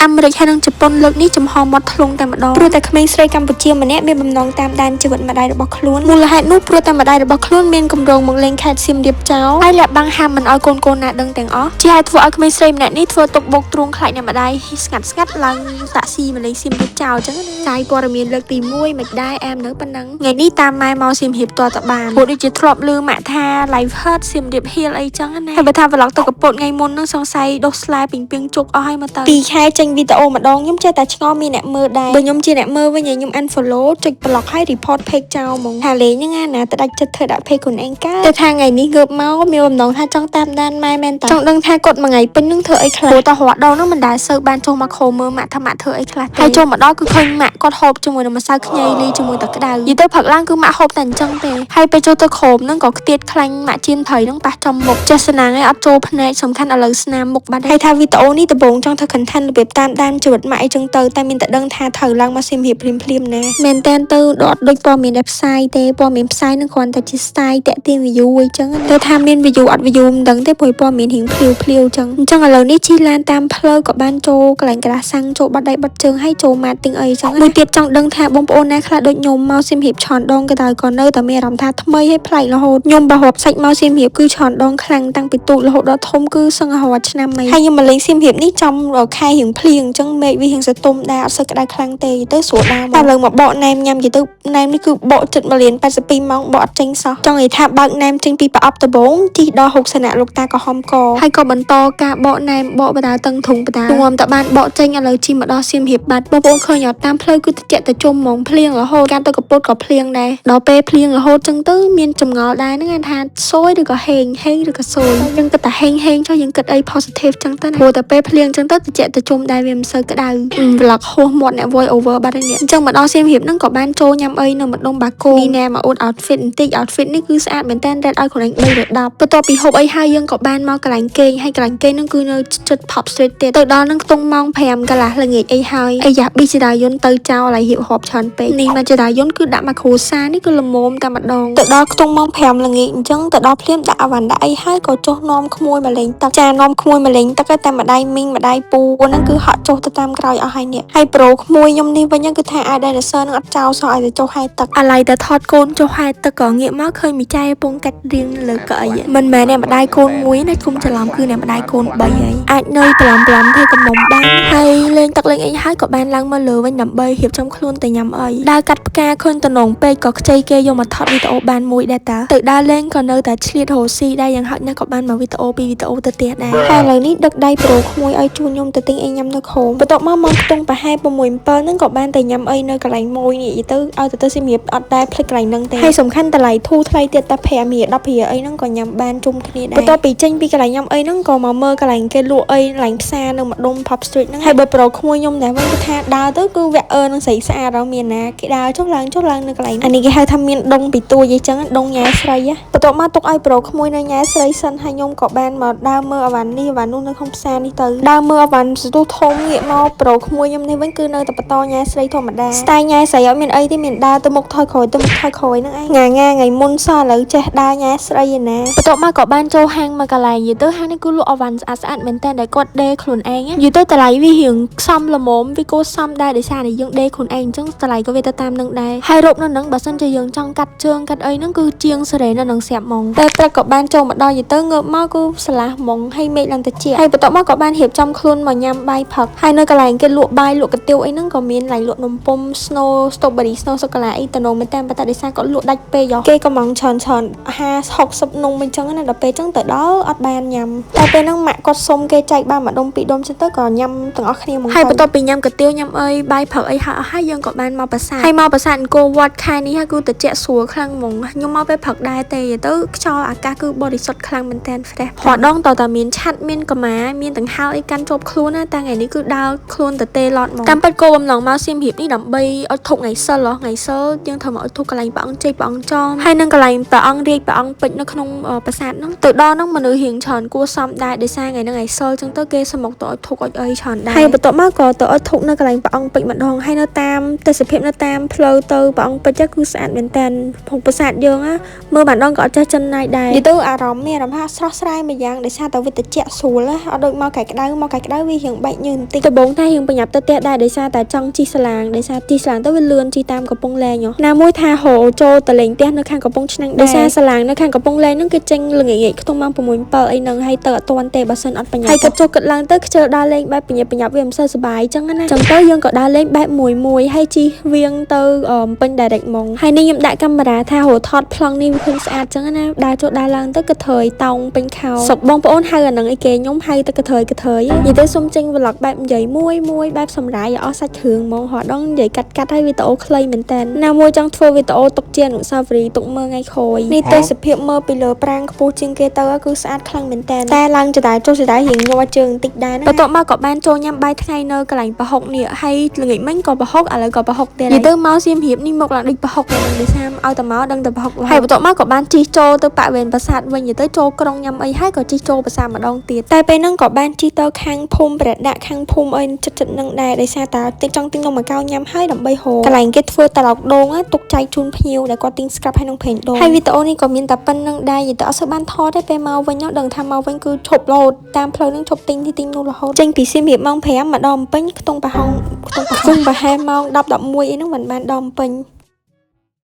អាមេរិកហើយនិងជប៉ុនលើកនេះចំហមាត់ធ្លុងតែម្ដងព្រោះតែក្មេងស្រីកម្ពុជាម្នាក់មានបំណងតាមដានជីវិតម្ដាយរបស់ខ្លួនមូលហេតុនោះព្រោះតែម្ដាយរបស់ខ្លួនមានគម្រោងមកលេងខេត្តសៀមរាបចោលហើយលាក់បាំងហាមមិនឲ្យកូនៗណាដឹងទាំងអស់ជាហេតុធ្វើឲ្យក្មេងស្រីម្នាក់នេះធ្វើទុកបុកទ្រូងខ្លាចអ្នកម្ដាយស្ងាត់ឡើងតាក់ស៊ីមកលេងសៀមរាបចោលអញ្ចឹងចាយព័ត៌មានលើកទី1មិនដែរអែមនៅប៉ុណ្ណឹងថ្ងៃនេះតាមម៉ែមកសៀមរាបតតបានព្រោះដូចជាធ្លាប់ឮម៉ាក់ថា live hurt សៀមរាប heal អីចឹងណាហើយបើថា vlog ទៅកពតថ្ងៃមុននឹងសង្ស័យដុសស្លែពីងពីងជុកអស់ហើយមកទៅ2ខែចេញវីដេអូម្ដងខ្ញុំចេះតែឆ្ងល់មានអ្នកមើលដែរបើខ្ញុំជាអ្នកមើលវិញខ្ញុំ unfollow ចុច block ហើយ report page ចោលហ្មងថាលេងហ្នឹងណាទៅដាច់ចិត្តធ្វើដាក់ page ខ្លួនឯងកើតតែថាថ្ងៃនេះងើបមកមានបំណងថាចង់តាមដានម៉ែមែនតើចង់ដឹងថាគាត់មួយថ្ងៃពេញនឹងធ្វើអីខ្លះព្រោះតរហ័សដងហ្នឹងមិនដែលសូវបានចូលមកខោមើលម៉ាក់ថាម៉ាក់ធ្វើអីខ្លះហើយចូលមកដល់គឺឃើញម៉ាក់គាត់ហូបជាមួយនឹងម្សៅខ្ញីលីជាមួយទឹកក្តៅនិយាយទៅផឹកឡើងគឺម៉ាក់ហូបតែអញ្ចឹងទេហើយពេលចូលទៅខោមហ្នឹងក៏ខ្ទាតខ្លាញ់ម៉ាក់ជៀនព្រៃហ្នឹងប៉ះចំមុខចេះស្នាងឯងអត់ចូលភ្នែកសំខាន់ឥឡូវស្នាមមុខបាត់ហើយថាវីដេអូនេះដំបូងចង់ធ្វើ content របៀបតាមដានជីវិតម៉ាក់អីចឹងទៅតែមានតែដឹងថាត្រូវឡើងមកសៀមរាបភ្លាមណាមែនតែនទៅអត់ដូចព័ត៌មានដែលផ្សាយទេព័ត៌មានផ្សាយនឹងគ្រាន់តែជា style តាក់ទាញ view អីចឹងតែថាមាន view អត់ view មិនដឹងទេព្រោះព័ត៌មានរៀងភ្លាវចឹងអញ្ចឹងឥឡូវនេះជិះឡានតាមផ្លូវក៏បានចូលកន្លែងក្រាសាំងចូលបាត់ដៃបាត់ជើងហើយចូលម៉ាត់ទាំងអីចឹងមួយទៀតចង់ដឹងថាបងប្អូនណាខ្លះដូចខ្ញុំមកសៀមរាបឆនដងក៏ដោយក៏នៅតែមានអារម្មណ៍ថាថ្មីហើយប្លែករហូតខ្ញុំប្រហែលសាច់មកសៀមរាបគឺឆនដងខ្លាំងតាំងពីទូករហូតដល់ធំគឺសឹងរាល់ឆ្នាំហើយខ្ញុំមកលេងសៀមរាបនេះចំខែរៀងភ្លៀងអញ្ចឹងមេឃវារៀងសតុំដែរអត់សូវក្តៅខ្លាំងទេទៅស្រួលដើមតែលើមកបកណែមញ៉ាំទៅណែមនេះគឺបកចិត្ត1លាន82ម៉ោងបកអត់ចេញសោះចង់និយាយថាបើកណែមចេញពីប្រអប់ដំបងជិះដល់60នាក់លោកតាក៏ហំកហើយក៏បន្តការបកណែមបកបដាតឹងធុងបដាខ្ញុំតែបានបកចេញឥឡូវជិះមកដល់សៀមរាបបាត់បងប្អូនឃើញអត់តាមផ្លូវគឺតិចតែជុំហ្មងភ្លៀងរហូតការទៅកពតក៏ភ្លៀងដែរដល់ពេលភ្លៀងរហូតចឹងទៅមានចម្ងល់ដែរហ្នឹងថាសួយឬក៏ហេងឬក៏សួយយើងគិតតែហេងចុះយើងគិតអី positive ចឹងទៅណាព្រោះតែពេលភ្លៀងចឹងទៅតិចតែជុំដែរវាមិនសូវក្តៅ vlog ហោះមាត់អ្នក voice over បាត់ហើយនេះអញ្ចឹងមកដល់សៀមរាបហ្នឹងក៏បានចូលញ៉ាំអីនៅម្ដុំបាគោនេះណែមកអួត outfit បន្តិច outfit នេះគឺស្អាតមែនតើរ៉េតឲ្យខ្លួនឯង310បន្ទាប់ពីហូបអីហើយយើងក៏បានមកកន្លែងគេងហើយកន្លែងគេងហ្នឹងគឺនៅជិត pop street ទៀតទៅដល់ហ្នឹងខ្ទង់ម៉ោង5កន្លះល្ងាចអីហើយអាយ៉ាប៊ីសេដាយន្តទៅចោលហើយហៀបហបច្រើនពេកនេះមកចេដាយន្តគឺដាក់មកគ្រូសានេះគឺល្មមតែម្ដងទៅដល់ខ្ទង់ម៉ោង5ល្ងាចអញ្ចឹងទៅដល់ភ្លាមដាក់អវ៉ាន់ដាក់អីហើយក៏ចុះនាំក្មួយមកលេងទឹកចានាំក្មួយមកលេងទឹកតែម្ដាយមីងម្ដាយពូហ្នឹងគឺហក់ចុះទៅតាមក្រោយអស់ហើយនេះហើយប្រូក្មួយខ្ញុំនេះវិញគឺថាអាចដែលសើនឹងអត់ចោលសោះឲ្យទៅចុះហែទឹកអាឡ័យតែថតកូនចុះហែទឹកក៏ងាកមកឃើញមីចែពងកាច់រៀងលើកៅអីមិនមែនអ្នកម្ដាយកូនមួយណាគុំច្រឡំគឺអ្នកម្ដាយកូន3ហើយអាចនៅប្លំធ្វើកំមុំបានហើយលេងទឹកលេងអីហើយក៏បានឡើងមកលើវិញដើម្បីរៀបចំខ្លួនទៅញ៉ាំអីដើរកាត់ផ្កាឃើញតំណងពេកក៏ខ្ចីគេយកមកថតវីដេអូបានមួយដែរតើទៅដើរលេងក៏នៅតែឆ្លៀតរស់ស៊ីដែរយ៉ាងហោចណាស់ក៏បានមកវីដេអូពីវីដេអូទៅទៀតដែរហើយឥឡូវនេះដឹកដៃប្រូក្មួយឲ្យជូនខ្ញុំទៅទិញអីញ៉ាំនៅខោមបន្ទាប់មកខ្ទង់ប្រហែល6 7ហ្នឹងក៏បានទៅញ៉ាំអីនៅកន្លែងមួយនេះទៅឲ្យទៅសៀមរាបអត់ដែរភ្លេចកន្លែងហ្នឹងទេហើយសំខាន់តម្លៃធូរថ្លៃទៀតតែ5រៀល10រៀលអីហ្នឹងក៏ញ៉ាំបានជុំគ្នាដែរបន្ទាប់ពីចេញពីកន្លែងញ៉ាំអីហ្នឹងក៏មកមើលកន្លែងគេលក់អីកន្លែងផ្សារនៅម្ដុំ Pop Street ហ្នឹងហើយបើប្រូក្មួយខ្ញុំដែរវិញគឺថាដើរទៅគឺវាក់នឹងស្រីស្អាតដល់មានណាគេដើរចុះឡើងនៅកន្លែងអានេះគេហៅថាមានដងពីទួយអីចឹងដងញ៉ែស្រីបន្ទាប់មកទុកឲ្យប្រូក្មួយនៅញ៉ែស្រីសិនហើយខ្ញុំក៏បានមកដើរមើលអវ៉ាន់នេះអវ៉ាន់នោះនៅក្នុងផ្សារនេះទៅដើរមើលអវ៉ាន់ស្ទុះធំងាកមកប្រូក្មួយខ្ញុំនេះវិញគឺនៅតែបន្តញ៉ែស្រីធម្មតា style ញ៉ែស្រីអត់មានអីទេមានដើរទៅមុខថយក្រោយទៅមុខថយក្រោយហ្នឹងឯងថ្ងៃមុនសោះឥឡូវចេះដើរញ៉ែស្រីឯណាបន្ទាប់មកក៏បានចូលហាងមកកន្លែងនិយាយទៅហាងនេះគឺលក់អវ៉ាន់ស្អាតមែនតើដែលគាត់ដេរខ្លួនឯងនិយាយទៅតម្លៃវារៀងសមល្មមវាគួរសមដែរដោយសារតែយើងដេរខ្លួនឯងអញ្ចឹងតម្លៃក៏វាទៅតាមនឹងដែរហើយរົບនៅនឹងបើសិនជាយើងចង់កាត់ជើងកាត់អីហ្នឹងគឺជាងសេរីនៅនឹងស្រាប់ហ្មងតែព្រឹកក៏បានចូលមកដល់និយាយទៅងើបមកគឺស្លាស់ហ្មងហើយមេឃឡើងតិចហើយបន្ទាប់មកក៏បានរៀបចំខ្លួនមកញ៉ាំបាយផឹកហើយនៅកន្លែងគេលក់បាយលក់កាទៀវអីហ្នឹងក៏មានលក់នំពុម្ព snow strawberry snow សូកូឡាអីតំណមែនតែដោយសារគាត់លក់ដាច់ពេកគេកំងច្រើន50 60នំអញ្ចឹងណាដល់ពេលអញ្ចឹងទៅដល់អត់បានញ៉ាំតែពេលហ្នឹងម៉ាក់គាត់សុំគេចែកបានម្ដុំ2ដុំចឹងទៅក៏ញ៉ាំទាំងអស់គ្នាមកហើយបន្ទាប់ពីញ៉ាំកាទៀវញ៉ាំអីបាយផឹកអីហើយយើងក៏បានមកប្រាសាទហើយមកប្រាសាទអង្គរវត្តខែនេះហើយគឺត្រជាក់ស្រួលខ្លាំងហ្មងខ្ញុំមកពេលផឹកដែរទេទៅខ្យល់អាកាសគឺបរិសុទ្ធខ្លាំងមែនតើ fresh ព្រោះដងតើតាមានឆាត់មានកម្មាមានទាំងហោអីកាន់ជាប់ខ្លួនណាតែថ្ងៃនេះគឺដើរខ្លួនទៅទេឡតហ្មងតាមពិតគោលបំណងមកសៀមរាបនេះដើម្បីឲ្យធុកថ្ងៃសិលយើងធ្វើមកឲ្យធុកកន្លែងព្រះអង្គជ័យព្រះអង្គចំហើយនឹងកន្លែងព្រះអង្គរាជព្រះអង្គពេជ្រនៅក្នុងប្រាសាទហ្នឹងទៅដល់ហ្នឹងមនុស្សរៀងច្រើនគួរសមដែរដោយសារថ្ងៃហ្នឹងថ្ងៃសិលចឹងទៅគេសមុកទៅឲ្យធុកឲ្យអីច្រើនដែរហើយបន្ទាប់ តមកក៏ទៅអត់ធុកនៅកន្លែងព្រះអង្គពេជ្រម្ដងហើយនៅតាមទេសភាពនៅតាមផ្លូវទៅព្រះអង្គពេជ្រគឺស្អាតមែនតើភូមិប្រាសាទយើងមើលបានដងក៏អត់ចេះចិនណាយដែរនិយាយទៅអារម្មណ៍មានអារម្មណ៍ថាស្រស់ស្រាយមួយយ៉ាងដោយសារតែវាត្រជាក់ស្រួលអត់ដូចមកកែក្តៅវារៀងបែកញើសបន្តិចដំបូងតែរៀងប្រញាប់ទៅផ្ទះដែរដោយសារតែចង់ជិះសាឡាងដោយសារជិះសាឡាងទៅវាលឿនជិះតាមកំពង់លែងណាមួយថាហូចូលទៅលេងផ្ទះនៅខាងកំពង់ឆ្នាំងដោយសារសាឡាងនៅខាងកំពង់លែងហ្នឹងគឺចេញល្ងាចខ្ទង់ម៉ោង 6 7 អីហ្នឹងហើយទៅអត់ទាន់ទេបើសិនអត់ប្រញាប់ហើយគិតចុះគិតឡើងទៅខ្ជិលដើរលេងបែបប្រញាប់វាមិនសូវសុបាយចឹងណាចឹងទៅយើងក៏ដើរលេងបែបមួយហើយជិះវៀងទៅពេញ direct ហ្មងហើយនេះខ្ញុំដាក់កាមេរ៉ាថាហូថតប្លង់នេះវាឃើញស្អាតចឹងណាដើរចុះដើរឡើងទៅក៏ថយតោងពេញខោសុកបងប្អូនហៅអាហ្នឹងអីគេខ្ញុំហៅទៅក៏ថយនិយាយទៅសុំចេញ vlog បែបនិយាយមួយបែបសម្រាយអស់សាច់គ្រឿងហ្មងហោះដងនិយាយកាត់ឲ្យវីដេអូខ្លីមែនតើណាមួយចង់ធ្វើវីដេអូទុកជាអនុស្សាវរីយ៍ទុកមើលថ្ងៃក្រោយនេះទេសភាពមើលពីលើប្រាង្គខ្ពស់ជាងគេទៅគឺស្អាតខ្លាំងមែនតើតែឡើងចតាចុះចតារៀងញ័រជើងបន្តិចដែរណាបន្ទាប់មកក៏បានចូលញ៉ាំបាយថ្ងៃនៅកន្លែងប្រហុកនេះហើយល្ងាចមិញក៏ប្រហុកឥឡូវក៏ប្រហុកទៀតនិយាយទៅមកសៀមរាបនេះមកឡើងដូចប្រហុកហ្នឹងដូចថាឲ្យតែមកដឹងតែប្រហុកហើយបន្ទាប់មកក៏បានជិះចូលទៅបរិវេណប្រាសាទវិញនិយាយទៅចូលក្រុងញ៉ាំអីហើយក៏ជិះចូលប្រាសាទម្ដងទៀតតែពេលហ្នឹងក៏បានជិះទៅខាងភូមិប្រដាក់ខាងភូមិអីចិត្តនឹងដែរដោយសារតែតិចចង់ទិញនំមកកៅញ៉ាំហើយដើម្បីហូរកន្លែងគេធ្វើត្រឡោកដូងទុកចែកជូនភ្ញៀវដែលគាត់ទិញស្រាប់ហើយនឹងប្រេងដូងហើយវីដេអូនេះក៏មានតែប៉ុណ្្នឹងដែរនិយាយទៅអត់សូវបានថតទេពេលមកវិញដឹងថាមកវិញគឺឈប់រហូតតាមផ្លូវហ្នឹងឈប់ទិញនោះរហូតចេញពីសៀមរាបម៉ោង 5 មកដល់ភ្នំពេញខ្ទង់ប្រហែលម៉ោង 10 11 អីហ្នឹងមិនបានដល់ភ្នំពេញ